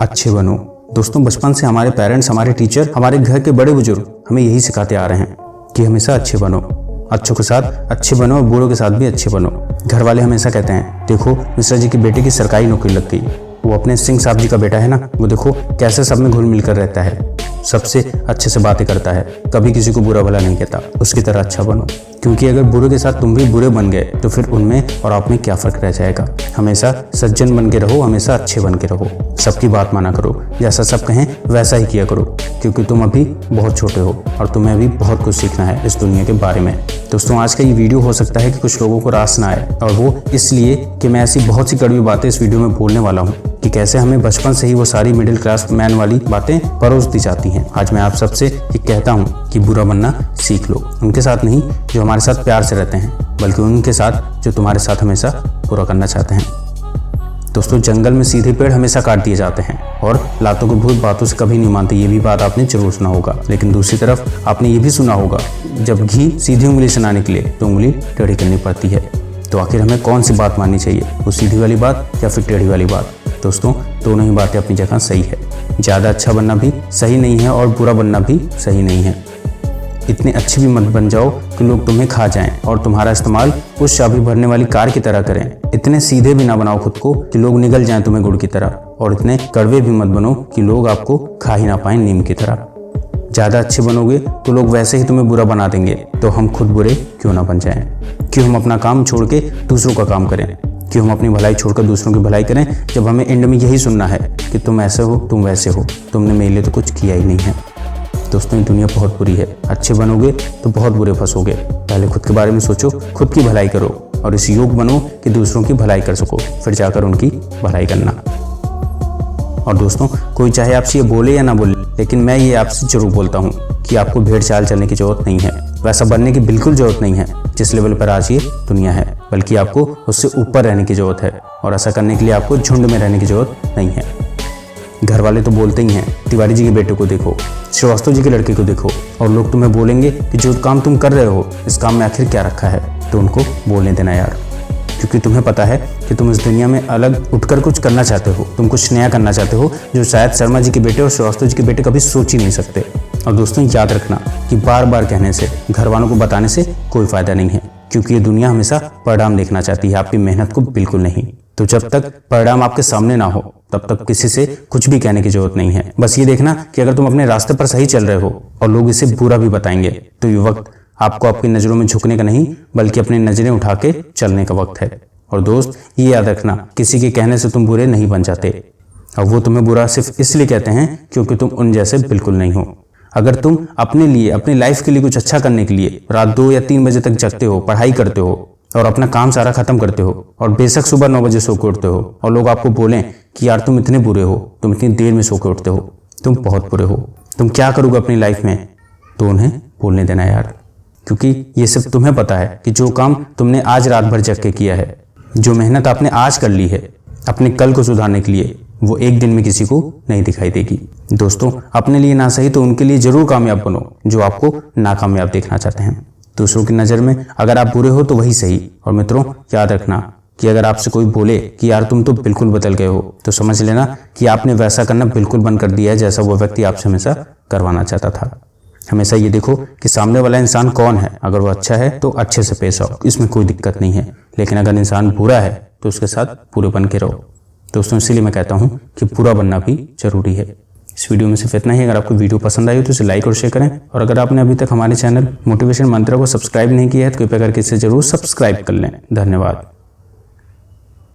अच्छे बनो। दोस्तों, बचपन से हमारे पेरेंट्स, हमारे टीचर, हमारे घर के बड़े बुजुर्ग हमें यही सिखाते आ रहे हैं कि हमेशा अच्छे बनो। अच्छों के साथ अच्छे बनो और बुरों के साथ भी अच्छे बनो। घर वाले हमेशा कहते हैं, देखो मिश्रा जी के बेटे की सरकारी नौकरी लग गई, वो अपने सिंह साहब जी का बेटा है ना, वो देखो कैसे सब में घुल मिल कर रहता है, सबसे अच्छे से बातें करता है, कभी किसी को बुरा भला नहीं कहता, उसकी तरह अच्छा बनो। क्योंकि अगर बुरे के साथ तुम भी बुरे बन गए तो फिर उनमें और आप में क्या फर्क रह जाएगा। हमेशा सज्जन बन के रहो, हमेशा अच्छे बन के रहो, सबकी बात माना करो, जैसा सब कहें वैसा ही किया करो, क्योंकि तुम अभी बहुत छोटे हो और तुम्हें अभी बहुत कुछ सीखना है इस दुनिया के बारे में। दोस्तों, आज का ये वीडियो हो सकता है कि कुछ लोगों को रास ना आए, और वो इसलिए कि मैं ऐसी बहुत सी कड़वी बातें इस वीडियो में बोलने वाला हूँ कि कैसे हमें बचपन से ही वो सारी मिडिल क्लास मैन वाली बातें परोस दी जाती हैं। आज मैं आप सबसे ये कहता हूँ कि बुरा बनना सीख लो। उनके साथ नहीं जो हमारे साथ प्यार से रहते हैं, बल्कि उनके साथ जो तुम्हारे साथ हमेशा बुरा करना चाहते हैं। दोस्तों, जंगल में सीधे पेड़ हमेशा काट दिए जाते हैं और लातों के भूत बातों से कभी नहीं मानते, ये भी बात आपने जरूर सुना होगा। लेकिन दूसरी तरफ आपने ये भी सुना होगा, जब घी सीधी उंगली से ना निकले तो उंगली टेढ़ी करनी पड़ती है। तो आखिर हमें कौन सी बात माननी चाहिए, वो सीधी वाली बात या फिर टेढ़ी वाली बात? दोस्तों, दोनों ही बातें अपनी जगह सही है। ज़्यादा अच्छा बनना भी सही नहीं है और बुरा बनना भी सही नहीं है। इतने अच्छे भी मत बन जाओ कि लोग तुम्हें खा जाएं और तुम्हारा इस्तेमाल उस चाबी भरने वाली कार की तरह करें। इतने सीधे भी ना बनाओ खुद को कि लोग निगल जाएं तुम्हें गुड़ की तरह, और इतने कड़वे भी मत बनो कि लोग आपको खा ही ना पाएं नीम की तरह। ज़्यादा अच्छे बनोगे तो लोग वैसे ही तुम्हें बुरा बना देंगे, तो हम खुद बुरे क्यों ना बन जाएं? क्यों हम अपना काम छोड़ के दूसरों का काम करें? क्यों हम अपनी भलाई छोड़कर दूसरों की भलाई करें, जब हमें एंड में यही सुनना है कि तुम ऐसे हो, तुम वैसे हो, तुमने मेरे लिए तो कुछ किया ही नहीं है। दोस्तों, ये दुनिया बहुत बुरी है। अच्छे बनोगे तो बहुत बुरे फंसोगे। पहले खुद के बारे में सोचो, खुद की भलाई करो और इस योग बनो कि दूसरों की भलाई कर सको, फिर जाकर उनकी भलाई करना। और दोस्तों, कोई चाहे आपसे ये बोले या ना बोले, लेकिन मैं ये आपसे जरूर बोलता हूँ कि आपको भेड़ चाल चलने की जरूरत नहीं है, वैसा बनने की बिल्कुल जरूरत नहीं है जिस लेवल पर आज ये दुनिया है, बल्कि आपको उससे ऊपर रहने की जरूरत है। और ऐसा करने के लिए आपको झुंड में रहने की जरूरत नहीं है। घर वाले तो बोलते ही हैं, तिवारी जी के बेटे को देखो, श्रीवास्तव जी के लड़के को देखो, और लोग तुम्हें बोलेंगे कि जो काम तुम कर रहे हो इस काम में आखिर क्या रखा है। तो उनको बोलने देना यार, क्योंकि तुम्हें पता है कि तुम इस दुनिया में अलग उठकर कुछ करना चाहते हो, तुम कुछ नया करना चाहते हो जो शायद शर्मा जी के बेटे और श्रीवास्तव जी के बेटे कभी सोच ही नहीं सकते। और दोस्तों, याद रखना कि बार बार कहने से, घर वालों को बताने से कोई फायदा नहीं है, क्योंकि ये दुनिया हमेशा परिणाम देखना चाहती है, आपकी मेहनत को बिल्कुल नहीं। तो जब तक परिणाम आपके सामने ना हो तब तक किसी से कुछ भी कहने की जरूरत नहीं है। बस ये देखना कि अगर तुम अपने रास्ते पर सही चल रहे हो और लोग इसे बुरा भी बताएंगे, तो ये वक्त आपको आपकी नजरों में झुकने का नहीं, बल्कि अपनी नजरें उठा के चलने का वक्त है। और दोस्त, ये याद रखना, किसी के कहने से तुम बुरे नहीं बन जाते, और वो तुम्हें बुरा सिर्फ इसलिए कहते हैं क्योंकि तुम उन जैसे बिल्कुल नहीं हो। अगर तुम अपने लिए, अपनी लाइफ के लिए कुछ अच्छा करने के लिए रात 2 या 3 बजे तक जगते हो, पढ़ाई करते हो और अपना काम सारा खत्म करते हो, और बेशक सुबह 9 बजे सो के उठते हो, और लोग आपको बोलें कि यार तुम इतने बुरे हो, तुम इतनी देर में सो के उठते हो, तुम बहुत बुरे हो, तुम क्या करोगे अपनी लाइफ में, तो उन्हें बोलने देना यार। क्योंकि ये सिर्फ तुम्हें पता है कि जो काम तुमने आज रात भर जग के किया है, जो मेहनत आपने आज कर ली है अपने कल को सुधारने के लिए, वो एक दिन में किसी को नहीं दिखाई देगी। दोस्तों, अपने लिए ना सही तो उनके लिए जरूर कामयाब बनो जो आपको नाकामयाब देखना चाहते हैं। दूसरों की नज़र में अगर आप बुरे हो तो वही सही। और मित्रों, याद रखना कि अगर आपसे कोई बोले कि यार तुम तो बिल्कुल बदल गए हो, तो समझ लेना कि आपने वैसा करना बिल्कुल बंद कर दिया है जैसा वो व्यक्ति आपसे हमेशा करवाना चाहता था। हमेशा ये देखो कि सामने वाला इंसान कौन है। अगर वो अच्छा है तो अच्छे से पेश आओ, इसमें कोई दिक्कत नहीं है। लेकिन अगर इंसान बुरा है तो उसके साथ बुरे बन के रहो। दोस्तों, इसीलिए मैं कहता हूँ कि बुरा बनना भी जरूरी है। इस वीडियो में सिर्फ इतना ही। अगर आपको वीडियो पसंद आई हो तो इसे लाइक और शेयर करें, और अगर आपने अभी तक हमारे चैनल मोटिवेशन मंत्रा को सब्सक्राइब नहीं किया है तो कृपया करके इसे जरूर सब्सक्राइब कर लें। धन्यवाद।